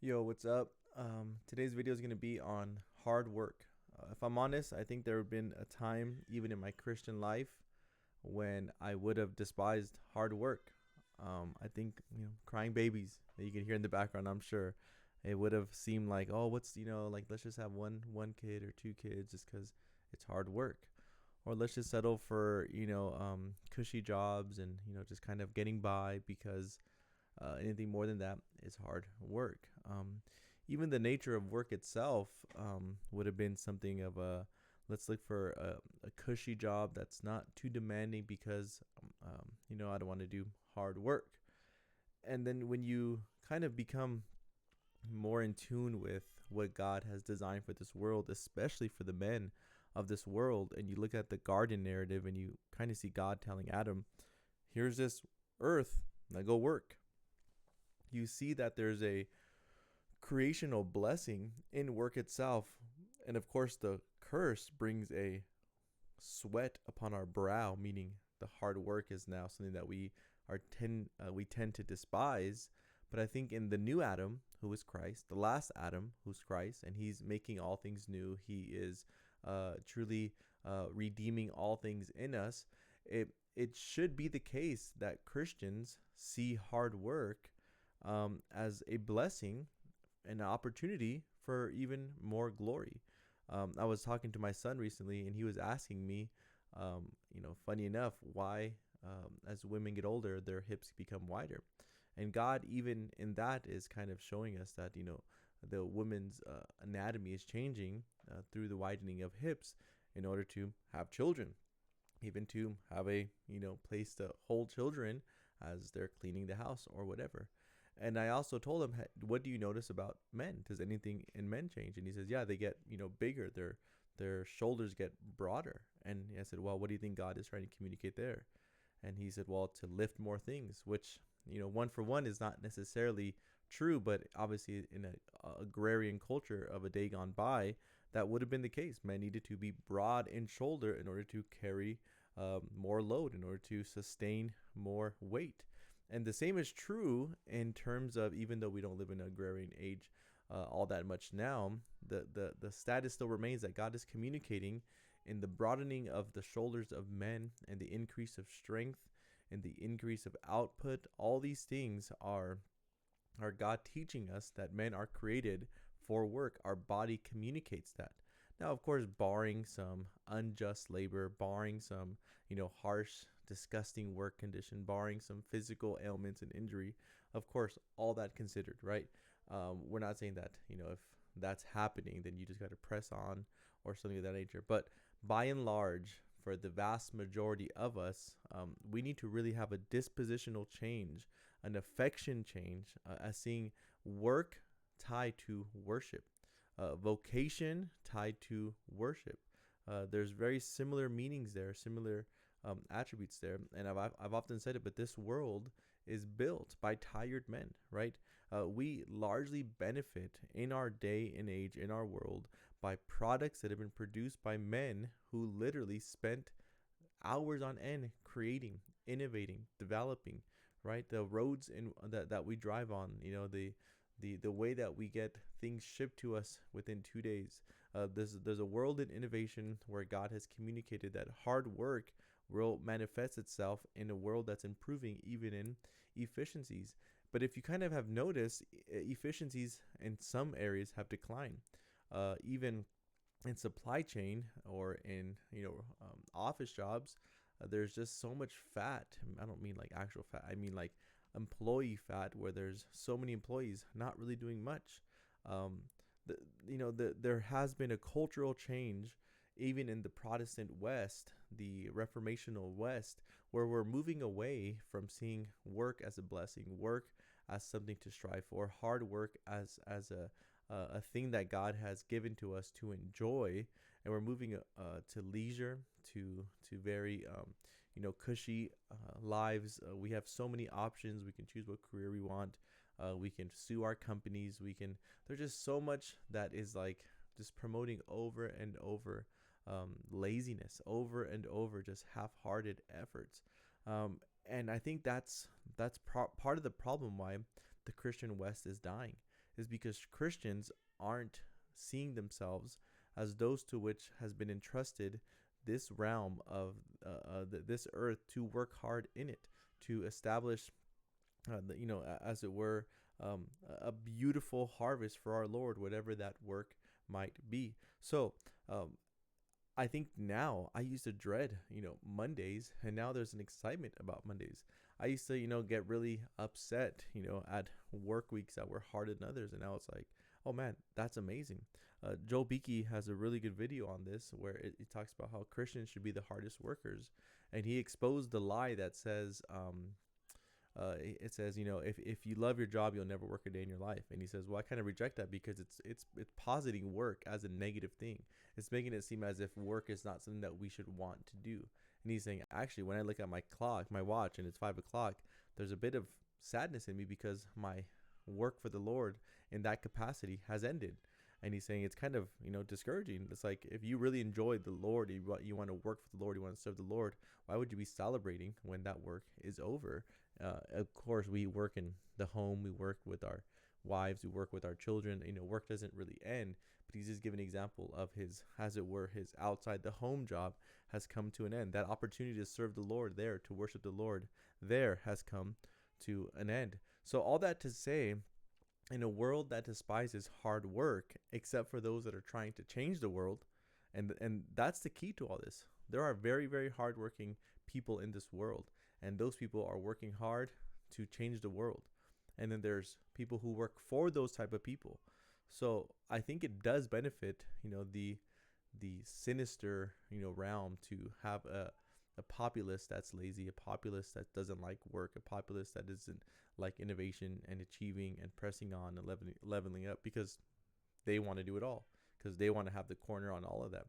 Yo, what's up? Today's video is going to be on hard work. If I'm honest, I think there have been a time, even in my Christian life, when I would have despised hard work. I think, crying babies that you can hear in the background, I'm sure. It would have seemed like, oh, like let's just have one kid or two kids just because it's hard work. Or let's just settle for, cushy jobs and, just kind of getting by because anything more than that is hard work. Even the nature of work itself would have been something of a let's look for a cushy job that's not too demanding because, I don't want to do hard work. And then when you kind of become more in tune with what God has designed for this world, especially for the men of this world, and you look at the garden narrative and you kind of see God telling Adam, here's this earth, now go work. You see that there's a creational blessing in work itself. And of course, the curse brings a sweat upon our brow, meaning the hard work is now something that we tend to despise. But I think in the new Adam, who is Christ, the last Adam, who's Christ, and he's making all things new, he is truly redeeming all things in us. It should be the case that Christians see hard work as a blessing and an opportunity for even more glory. I was talking to my son recently, and he was asking me, funny enough, why, as women get older, their hips become wider. And God, even in that, is kind of showing us that, the woman's anatomy is changing through the widening of hips in order to have children, even to have a, place to hold children as they're cleaning the house or whatever. And I also told him, "Hey, what do you notice about men? Does anything in men change?" And he says, yeah, they get, bigger. Their shoulders get broader. And I said, well, what do you think God is trying to communicate there? And he said, well, to lift more things, which, one for one is not necessarily true, but obviously in a agrarian culture of a day gone by, that would have been the case. Men needed to be broad in shoulder in order to carry more load, in order to sustain more weight. And the same is true in terms of, even though we don't live in an agrarian age all that much now, the status still remains that God is communicating in the broadening of the shoulders of men and the increase of strength and the increase of output. All these things are God teaching us that men are created for work. Our body communicates that. Now, of course, barring some unjust labor, barring some, harsh, disgusting work condition, barring some physical ailments and injury, of course, all that considered, right? We're not saying that, if that's happening, then you just got to press on or something of that nature. But by and large, for the vast majority of us, we need to really have a dispositional change, an affection change, as seeing work tied to worship, vocation tied to worship. There's very similar meanings there, similar attributes there. And I've often said it, but this world is built by tired men, right? We largely benefit in our day and age, in our world, by products that have been produced by men who literally spent hours on end creating, innovating, developing, right? The roads that we drive on, the way that we get things shipped to us within 2 days. There's a world in innovation where God has communicated that hard work will manifest itself in a world that's improving, even in efficiencies. But if you kind of have noticed, efficiencies in some areas have declined. Even in supply chain or in office jobs, there's just so much fat. I don't mean like actual fat, I mean like employee fat, where there's so many employees not really doing much. There has been a cultural change even in the Protestant West, the Reformational West, where we're moving away from seeing work as a blessing, work as something to strive for, hard work as a thing that God has given to us to enjoy, and we're moving to leisure, to very cushy lives. We have so many options. We can choose what career we want. We can sue our companies. There's just so much that is like just promoting over and over laziness, over and over just half-hearted efforts. And I think that's part of the problem why the Christian West is dying. is because Christians aren't seeing themselves as those to which has been entrusted this realm of this earth, to work hard in it, to establish as it were, a beautiful harvest for our Lord, whatever that work might be. So um, I think now, I used to dread, Mondays, and now there's an excitement about Mondays. I used to, get really upset, at work weeks that were harder than others. And now it's like, oh man, that's amazing. Joe Beakey has a really good video on this where it talks about how Christians should be the hardest workers. And he exposed the lie that says, it says, if you love your job, you'll never work a day in your life. And he says, well, I kind of reject that, because it's positing work as a negative thing. It's making it seem as if work is not something that we should want to do. And he's saying, actually, when I look at my clock, my watch, and it's 5 o'clock, there's a bit of sadness in me, because my work for the Lord in that capacity has ended. And he's saying it's kind of, discouraging. It's like, if you really enjoy the Lord, you want to work for the Lord, you want to serve the Lord, why would you be celebrating when that work is over? Of course, we work in the home, we work with our wives, we work with our children. Work doesn't really end, but he's just giving an example of his, as it were, his outside the home job has come to an end. That opportunity to serve the Lord there, to worship the Lord there, has come to an end. So all that to say, in a world that despises hard work, except for those that are trying to change the world, and that's the key to all this. There are very, very hardworking people in this world, and those people are working hard to change the world. And then there's people who work for those type of people. So I think it does benefit, the sinister, realm, to have a populace that's lazy, a populace that doesn't like work, a populace that doesn't like innovation and achieving and pressing on and leveling up, because they want to do it all, because they want to have the corner on all of that.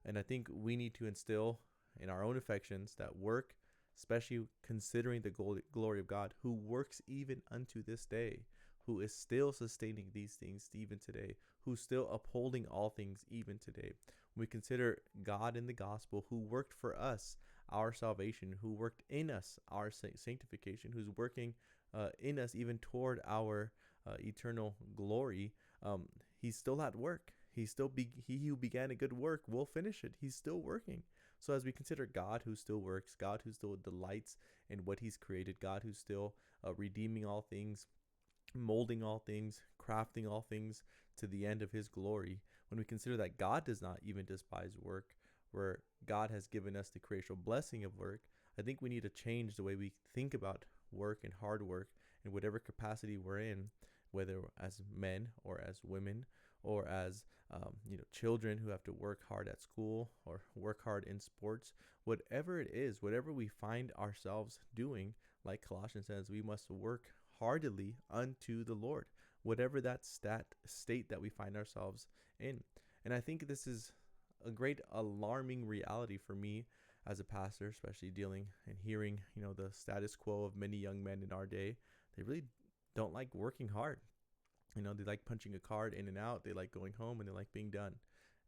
And I think we need to instill in our own affections that work, especially considering the glory of God, who works even unto this day, who is still sustaining these things even today, who's still upholding all things even today. When we consider God in the gospel, who worked for us our salvation, who worked in us our sanctification, who's working in us even toward our eternal glory, he's still at work. He who began a good work will finish it. He's still working. So as we consider God who still works, God who still delights in what he's created, God who's still redeeming all things, molding all things, crafting all things to the end of his glory, when we consider that God does not even despise work, where God has given us the creational blessing of work, I think we need to change the way we think about work and hard work in whatever capacity we're in, whether as men or as women, or as children who have to work hard at school or work hard in sports. Whatever it is, whatever we find ourselves doing, like Colossians says, we must work heartily unto the Lord, whatever that state that we find ourselves in. And I think this is a great alarming reality for me as a pastor, especially dealing and hearing, the status quo of many young men in our day. They really don't like working hard. They like punching a card in and out. They like going home, and they like being done.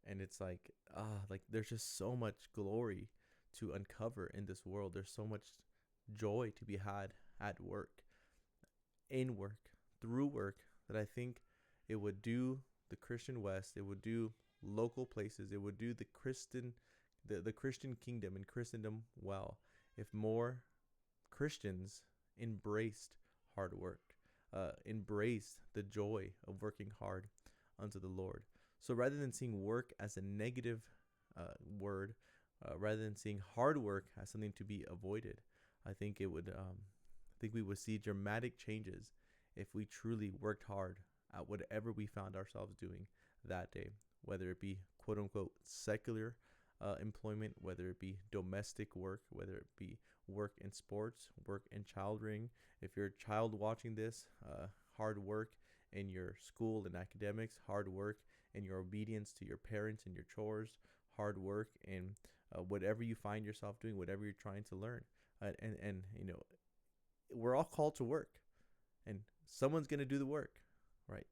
And it's like there's just so much glory to uncover in this world. There's so much joy to be had at work, in work, through work, that I think it would do the Christian West, it would do local places, it would do the Christian kingdom and Christendom well, if more Christians embraced hard work, embraced the joy of working hard unto the Lord. So rather than seeing work as a negative word, rather than seeing hard work as something to be avoided, I think we would see dramatic changes if we truly worked hard at whatever we found ourselves doing that day, whether it be quote unquote secular employment, whether it be domestic work, whether it be work in sports, work in child rearing. If you're a child watching this, hard work in your school and academics, hard work in your obedience to your parents and your chores, hard work in whatever you find yourself doing, whatever you're trying to learn. And we're all called to work, and someone's going to do the work, right?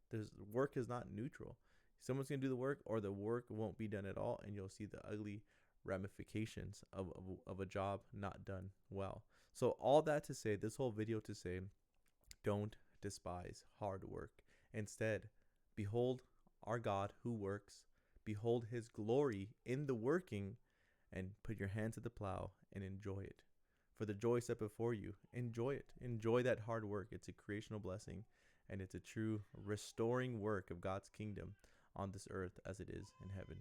Work is not neutral. Someone's going to do the work, or the work won't be done at all, and you'll see the ugly ramifications of a job not done well. So all that to say, this whole video to say, don't despise hard work. Instead, behold our God who works, behold his glory in the working, and put your hand to the plow and enjoy it. For the joy set before you, enjoy it. Enjoy that hard work. It's a creational blessing, and it's a true restoring work of God's kingdom on this earth as it is in heaven.